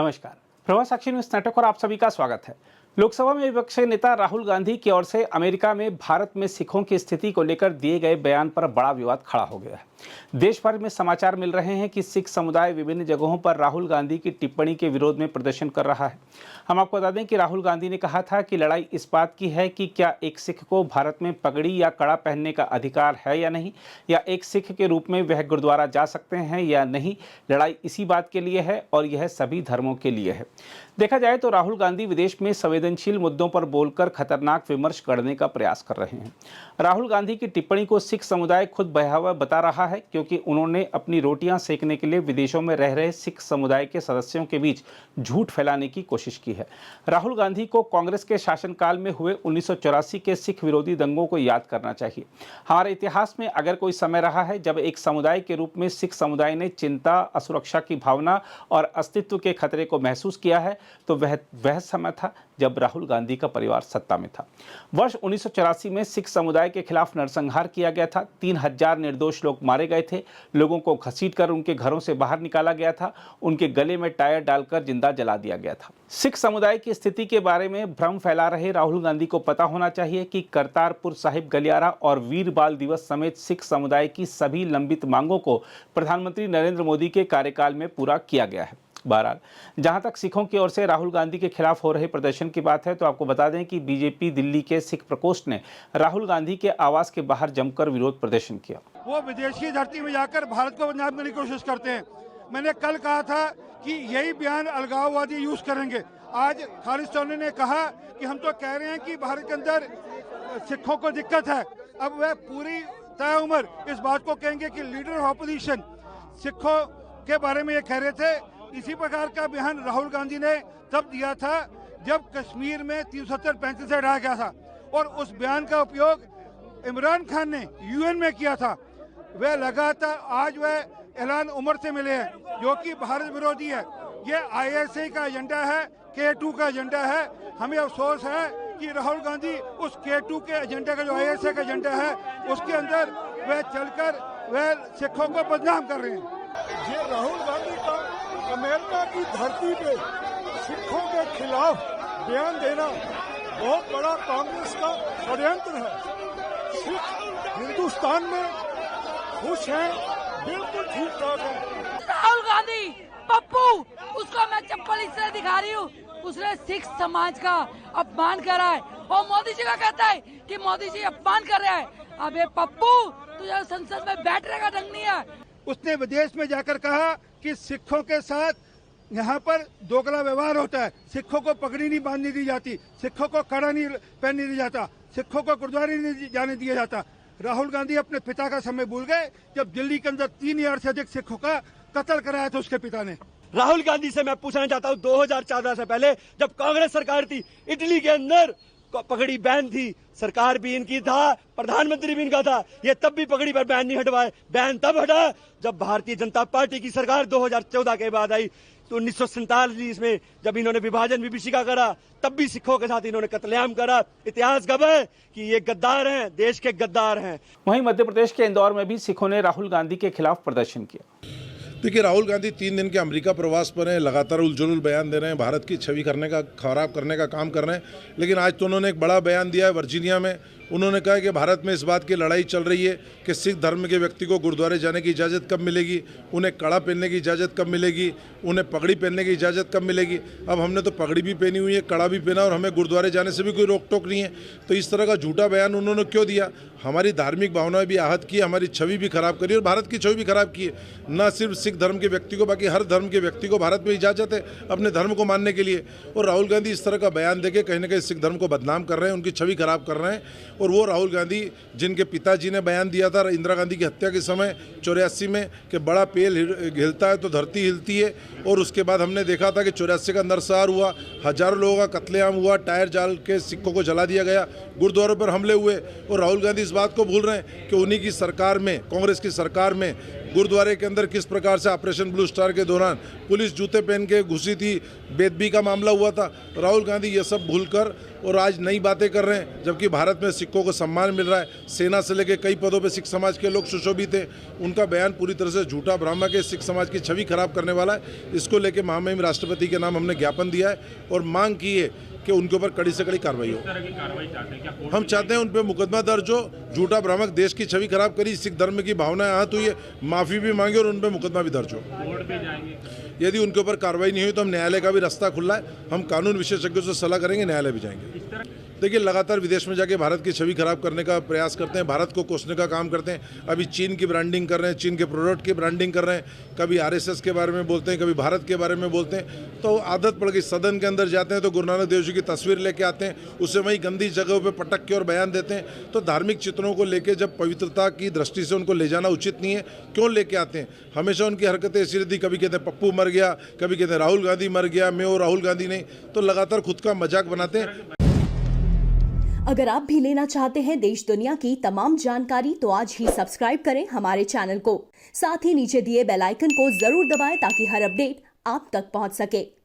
नमस्कार, प्रवास साक्षी news network और आप सभी का स्वागत है। लोकसभा में विपक्ष के नेता राहुल गांधी की ओर से अमेरिका में भारत में सिखों की स्थिति को लेकर दिए गए बयान पर बड़ा विवाद खड़ा हो गया है। देश भर में समाचार मिल रहे हैं कि सिख समुदाय विभिन्न जगहों पर राहुल गांधी की टिप्पणी के विरोध में प्रदर्शन कर रहा है। हम आपको बता दें कि राहुल गांधी ने कहा था कि लड़ाई इस बात की है कि क्या एक सिख को भारत में पगड़ी या कड़ा पहनने का अधिकार है या नहीं, या एक सिख के रूप में वह गुरुद्वारा जा सकते हैं या नहीं। लड़ाई इसी बात के लिए है और यह सभी धर्मों के लिए है। देखा जाए तो राहुल गांधी विदेश में संवेदनशील मुद्दों पर बोलकर खतरनाक विमर्श करने का प्रयास कर रहे हैं। राहुल गांधी की टिप्पणी को सिख समुदाय खुद भयावह बता रहा है, क्योंकि उन्होंने अपनी रोटियां सेकने के लिए विदेशों में रह रहे सिख समुदाय के सदस्यों के बीच झूठ फैलाने की कोशिश की है। राहुल गांधी को कांग्रेस के शासनकाल में हुए 1984 के सिख विरोधी दंगों को याद करना चाहिए। हमारे इतिहास में अगर कोई समय रहा है जब एक समुदाय के रूप में सिख समुदाय ने चिंता, असुरक्षा की भावना और अस्तित्व के खतरे को महसूस किया है, तो वह समय था जब राहुल गांधी का परिवार सत्ता में था। वर्ष 1984 में सिख समुदाय के खिलाफ नरसंहार किया गया था। 3000 निर्दोष लोग मारे गए थे। लोगों को घसीटकर उनके घरों से बाहर निकाला गया था। उनके गले में टायर डालकर जिंदा जला दिया गया था। सिख समुदाय की स्थिति के बारे में भ्रम फैला रहे राहुल गांधी को पता होना चाहिए कि करतारपुर साहिब गलियारा और वीर बाल दिवस समेत सिख समुदाय की सभी लंबित मांगों को प्रधानमंत्री नरेंद्र मोदी के कार्यकाल में पूरा किया गया है। बहरहाल, जहां तक सिखों की ओर से राहुल गांधी के खिलाफ हो रहे प्रदर्शन की बात है, तो आपको बता दें कि बीजेपी दिल्ली के सिख प्रकोष्ठ ने राहुल गांधी के आवास के बाहर जमकर विरोध प्रदर्शन किया। वो विदेशी धरती में जाकर भारत को बदनाम करने की कोशिश करते हैं। मैंने कल कहा था कि यही बयान अलगाववादी यूज करेंगे। आज खालिस्तानी ने कहा कि हम तो कह रहे हैं कि भारत के अंदर सिखों को दिक्कत है। अब वह पूरी तय उम्र इस बात को कहेंगे कि लीडर ऑफ अपोजिशन सिखों के बारे में ये कह रहे थे। इसी प्रकार का बयान राहुल गांधी ने तब दिया था जब कश्मीर में 370-35 से हटाया गया था, और उस बयान का उपयोग इमरान खान ने यूएन में किया था। वह लगातार आज वह ऐलान उमर से मिले हैं जो कि भारत विरोधी है। ये ISA का एजेंडा है, K2 का एजेंडा है। हमें अफसोस है कि राहुल गांधी उस K2 के एजेंडा का, जो ISA का एजेंडा है, उसके अंदर वह चलकर वह सिखों को बदनाम कर रहे हैं। ये राहुल गांधी का अमेरिका की धरती पे सिखों के खिलाफ बयान देना बहुत बड़ा कांग्रेस का षड्यंत्र है। सिख हिंदुस्तान में खुश हैं, बिल्कुल ठीक ठाक है। राहुल गांधी पप्पू, उसको मैं चप्पल इसलिए दिखा रही हूँ, उसने सिख समाज का अपमान करा है और मोदी जी का कहता है कि मोदी जी अपमान कर रहे हैं। अबे पप्पू, तुझे संसद में बैठने का ढंग नहीं है। उसने विदेश में जाकर कहा कि सिखों के साथ यहाँ पर दोगला व्यवहार होता है। सिखों को पगड़ी नहीं बांधने दी जाती, सिखों को कड़ा नहीं पहनने दिया जाता, सिखों को गुरुद्वारे नहीं जाने दिया जाता। राहुल गांधी अपने पिता का समय भूल गए जब दिल्ली के अंदर 3000 से अधिक सिखों का कत्ल कराया था उसके पिता ने। राहुल गांधी से मैं पूछना चाहता हूँ, 2014 से पहले जब कांग्रेस सरकार थी, इटली के अंदर पगड़ी बैन थी, सरकार भी इनकी था, प्रधानमंत्री भी इनका था, ये तब भी पगड़ी पर बैन नहीं हटवाए। बैन तब हटा जब भारतीय जनता पार्टी की सरकार 2014 के बाद आई। तो 1947 में जब इन्होंने विभाजन विभीषिका करा, तब भी सिखों के साथ इन्होंने कत्लेआम करा। इतिहास गवाह है कि ये गद्दार हैं, देश के गद्दार हैं। वहीं मध्य प्रदेश के इंदौर में भी सिखों ने राहुल गांधी के खिलाफ प्रदर्शन किया। देखिए, राहुल गांधी 3 दिन के अमेरिका प्रवास पर हैं, लगातार उलझुल बयान दे रहे हैं, भारत की छवि खराब करने का काम कर रहे हैं। लेकिन आज तो उन्होंने एक बड़ा बयान दिया है वर्जीनिया में। उन्होंने कहा कि भारत में इस बात की लड़ाई चल रही है कि सिख धर्म के व्यक्ति को गुरुद्वारे जाने की इजाज़त कब मिलेगी, उन्हें कड़ा पहनने की इजाज़त कब मिलेगी, उन्हें पगड़ी पहनने की इजाज़त कब मिलेगी। अब हमने तो पगड़ी भी पहनी हुई है, कड़ा भी पहना, और हमें गुरुद्वारे जाने से भी कोई रोक टोक नहीं है। तो इस तरह का झूठा बयान उन्होंने क्यों दिया? हमारी धार्मिक भावनाएं भी आहत की, हमारी छवि भी खराब करी और भारत की छवि भी खराब की है। न सिर्फ सिख धर्म के व्यक्ति को, बाकी हर धर्म के व्यक्ति को भारत में इजाज़त है अपने धर्म को मानने के लिए। और राहुल गांधी इस तरह का बयान देके कहीं ना कहीं सिख धर्म को बदनाम कर रहे हैं, उनकी छवि खराब कर रहे हैं। और वो राहुल गांधी जिनके पिताजी ने बयान दिया था इंदिरा गांधी की हत्या के समय 84 में कि बड़ा पेड़ हिलता है तो धरती हिलती है, और उसके बाद हमने देखा था कि 84 का नरसंहार हुआ, हजारों लोगों का कत्लेआम हुआ, टायर जाल के सिखों को जला दिया गया, गुरुद्वारों पर हमले हुए, और राहुल गांधी इस बात को भूल रहे हैं कि उन्हीं की सरकार में, कांग्रेस की सरकार में गुरुद्वारे के अंदर किस प्रकार से ऑपरेशन ब्लू स्टार के दौरान पुलिस जूते पहन के घुसी थी, बेदबी का मामला हुआ था। राहुल गांधी ये सब भूलकर और आज नई बातें कर रहे हैं, जबकि भारत में सिखों को सम्मान मिल रहा है। सेना से लेकर कई पदों पे सिख समाज के लोग सुशोभित हैं। उनका बयान पूरी तरह से झूठा, भ्रामक है, सिख समाज की छवि खराब करने वाला है। इसको लेकर महामहिम राष्ट्रपति के नाम हमने ज्ञापन दिया है और मांग की है कि उनके ऊपर कड़ी से कड़ी कार्रवाई हो। हम चाहते हैं उन पर मुकदमा दर्ज हो। झूठा, भ्रामक, देश की छवि खराब करी, सिख धर्म की भावनाएं आहत हुई है, माफी भी मांगे और उन पर मुकदमा भी दर्ज हो। यदि उनके ऊपर कार्रवाई नहीं हुई तो हम न्यायालय का भी रास्ता खुला है, हम कानून विशेषज्ञों से सलाह करेंगे, न्यायालय भी जाएंगे। देखिए, लगातार विदेश में जाके भारत की छवि खराब करने का प्रयास करते हैं, भारत को कोसने का काम करते हैं। अभी चीन की ब्रांडिंग कर रहे हैं, चीन के प्रोडक्ट की ब्रांडिंग कर रहे हैं, कभी आरएसएस के बारे में बोलते हैं, कभी भारत के बारे में बोलते हैं। तो आदत पड़ गई, सदन के अंदर जाते हैं तो गुरु नानक देव जी की तस्वीर लेके आते हैं, उससे वहीं गंदी जगहों पर पटक के और बयान देते हैं। तो धार्मिक चित्रों को लेकर जब पवित्रता की दृष्टि से उनको ले जाना उचित नहीं है, क्यों लेके आते हैं? हमेशा उनकी हरकतें ऐसी रहती, कभी कहते हैं पप्पू मर गया, कभी कहते हैं राहुल गांधी मर गया, मैं और राहुल गांधी नहीं। तो लगातार खुद का मजाक बनाते हैं। अगर आप भी लेना चाहते हैं देश दुनिया की तमाम जानकारी तो आज ही सब्सक्राइब करें हमारे चैनल को। साथ ही नीचे दिए बेल आइकन को जरूर दबाएं ताकि हर अपडेट आप तक पहुंच सके।